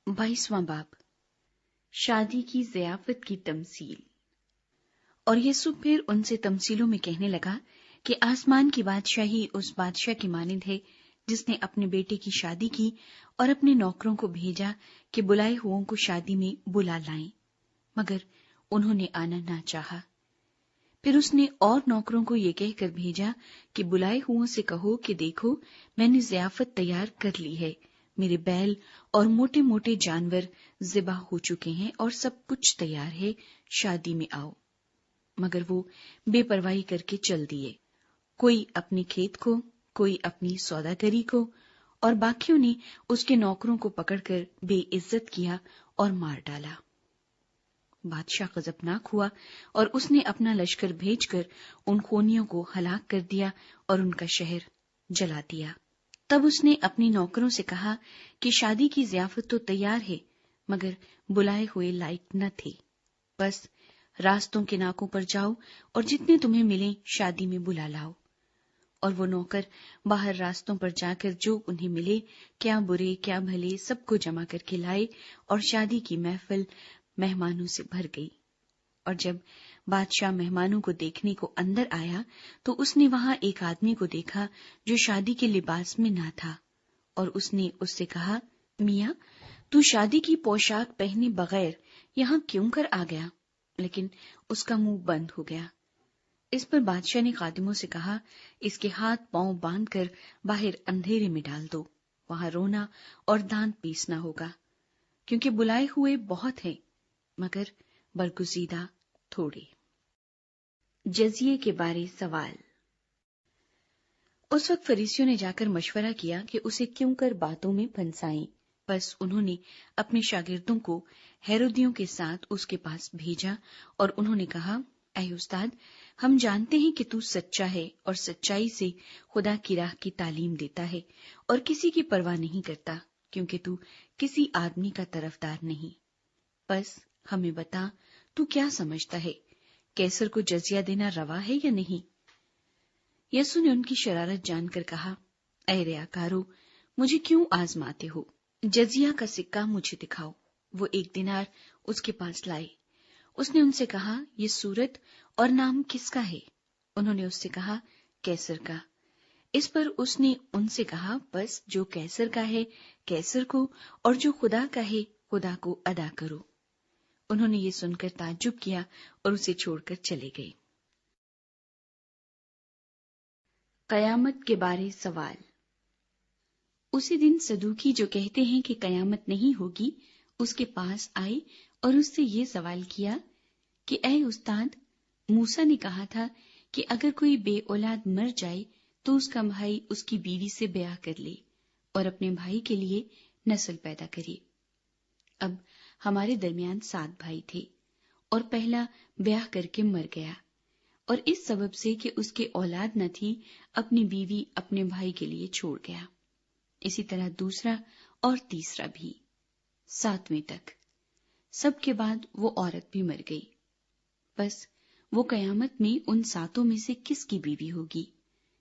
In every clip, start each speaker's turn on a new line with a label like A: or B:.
A: 22वां बाब, शादी की ज़ियाफत की तमसील। और यीशु फिर उनसे तमसीलों में कहने लगा कि आसमान की बादशाही उस बादशाह की मानिंद है जिसने अपने बेटे की शादी की और अपने नौकरों को भेजा कि बुलाए हुओं को शादी में बुला लाएं, मगर उन्होंने आना ना चाहा। फिर उसने और नौकरों को ये कहकर भेजा कि बुलाए हुओं से कहो कि देखो, मैंने ज़ियाफत तैयार कर ली है, मेरे बैल और मोटे मोटे जानवर ज़िबा हो चुके हैं और सब कुछ तैयार है, शादी में आओ। मगर वो बेपरवाही करके चल दिए, कोई अपने खेत को, कोई अपनी सौदागरी को, और बाकियों ने उसके नौकरों को पकड़कर बेइज्जत किया और मार डाला। बादशाह गजबनाक हुआ और उसने अपना लश्कर भेजकर उन खूनियों को हलाक कर दिया और उनका शहर जला दिया। तब उसने अपने नौकरों से कहा कि शादी की ज़ियाफत तो तैयार है, मगर बुलाए हुए लायक न थे। बस रास्तों के नाकों पर जाओ और जितने तुम्हें मिले शादी में बुला लाओ। और वो नौकर बाहर रास्तों पर जाकर जो उन्हें मिले, क्या बुरे क्या भले, सबको जमा करके लाए और शादी की महफिल मेहमानों से भर गई। और जब बादशाह मेहमानों को देखने को अंदर आया तो उसने वहां एक आदमी को देखा जो शादी के लिबास में ना था, और उसने उससे कहा, मियां, तू शादी की पोशाक पहने बगैर यहाँ क्यों कर आ गया? लेकिन उसका मुंह बंद हो गया। इस पर बादशाह ने खादिमों से कहा, इसके हाथ पांव बांधकर बाहर अंधेरे में डाल दो, वहां रोना और दांत पीसना होगा, क्योंकि बुलाए हुए बहुत हैं, मगर बरगुज़ीदा थोड़े। जजिये के बारे सवाल। उस वक्त फरीसियों ने जाकर मशवरा किया कि उसे क्यों कर बातों में फंसाएं। बस उन्होंने अपने शागिर्दों को हेरोदियों के साथ उसके पास भेजा और उन्होंने कहा, ऐ उस्ताद, हम जानते हैं कि तू सच्चा है और सच्चाई से खुदा की राह की तालीम देता है और किसी की परवाह नहीं करता, क्योंकि तू किसी आदमी का तरफदार नहीं। बस हमें बता, तू क्या समझता है, कैसर को जजिया देना रवा है या नहीं? यीशु ने उनकी शरारत जानकर कहा, ऐ रियाकारो, मुझे क्यों आजमाते हो? जजिया का सिक्का मुझे दिखाओ। वो 1 दिनार उसके पास लाए। उसने उनसे कहा, ये सूरत और नाम किसका है? उन्होंने उससे कहा, कैसर का। इस पर उसने उनसे कहा, बस जो कैसर का है कैसर को, और जो खुदा का है खुदा को अदा करो। उन्होंने ये सुनकर ताज्जुब किया और उसे छोड़कर चले गए। कयामत के बारे सवाल। उसी दिन सदूकी जो कहते हैं कि कयामत नहीं होगी, उसके पास आए और उससे ये सवाल किया कि ऐ उस्ताद, मूसा ने कहा था कि अगर कोई बेऔलाद मर जाए तो उसका भाई उसकी बीवी से ब्याह कर ले और अपने भाई के लिए नस्ल पैदा करे। अब हमारे दरमियान 7 भाई थे और पहला ब्याह करके मर गया, और इस सबब से कि उसके औलाद न थी, अपनी बीवी अपने भाई के लिए छोड़ गया। इसी तरह दूसरा और तीसरा भी, 7वें तक। सबके बाद वो औरत भी मर गई। बस वो कयामत में उन 7 में से किसकी बीवी होगी,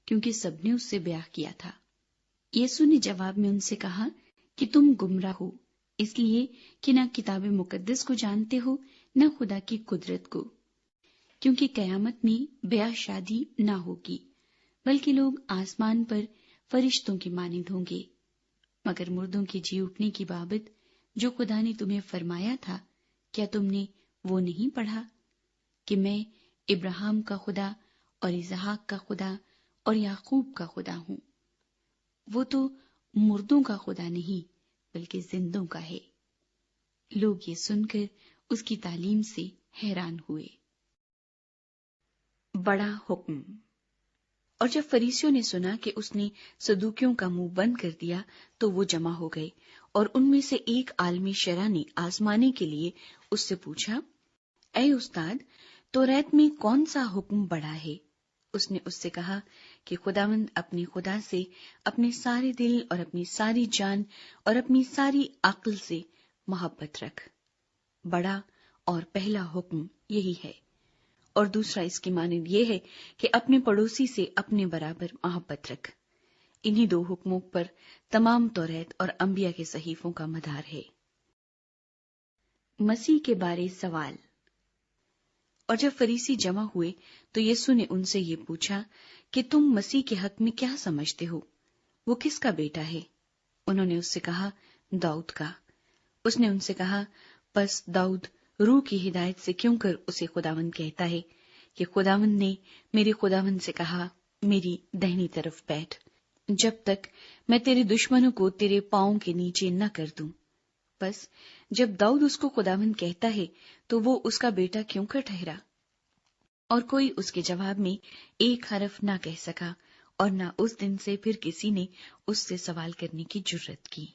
A: क्योंकि सबने उससे ब्याह किया था। यीशु ने जवाब में उनसे कहा कि तुम गुमराह हो, इसलिए कि न किताब मुकद्दस को जानते हो न खुदा की कुदरत को। क्योंकि कयामत में ब्याह शादी न होगी, बल्कि लोग आसमान पर फरिश्तों की मानिंद होंगे। मगर मुर्दों के जी उठने की बाबत जो खुदा ने तुम्हें फरमाया था, क्या तुमने वो नहीं पढ़ा कि मैं इब्राहिम का खुदा और इसहाक का खुदा और याकूब का खुदा हूं? वो तो मुर्दों का खुदा नहीं बल्कि जिंदों का है। लोग ये सुनकर उसकी तालीम से हैरान हुए। बड़ा हुक्म। और जब फरीसियों ने सुना कि उसने सदूकियों का मुंह बंद कर दिया तो वो जमा हो गए, और उनमें से एक आलमी शरा ने आजमाने के लिए उससे पूछा, ऐ उस्ताद, तौरात में कौन सा हुक्म बड़ा है? उसने उससे कहा कि खुदावंद अपने खुदा से अपने सारे दिल और अपनी सारी जान और अपनी सारी अक्ल से मोहब्बत रख। बड़ा और पहला हुक्म यही है, और दूसरा इसकी मानिंद ये है कि अपने पड़ोसी से अपने बराबर मोहब्बत रख। इन्हीं 2 हुक्मों पर तमाम तौरात और अंबिया के सहीफों का मदार है। مسیح کے بارے سوال۔ اور جب فریسی جمع ہوئے تو یسوع نے ان سے یہ پوچھا کہ تم مسیح کے حق میں کیا سمجھتے ہو؟ وہ کس کا بیٹا ہے؟ انہوں نے اس سے کہا، داؤد کا۔ اس نے ان سے کہا، پس داؤد روح کی ہدایت سے کیوں کر اسے خداوند کہتا ہے کہ خداوند نے میرے خداوند سے کہا، میری دہنی طرف بیٹھ، جب تک میں تیرے دشمنوں کو تیرے پاؤں کے نیچے نہ کر دوں۔ بس جب داؤد اس کو خداوند کہتا ہے تو وہ اس کا بیٹا کیوں کر ٹھہرا؟ اور کوئی اس کے جواب میں ایک حرف نہ کہہ سکا، اور نہ اس دن سے پھر کسی نے اس سے سوال کرنے کی جرت کی۔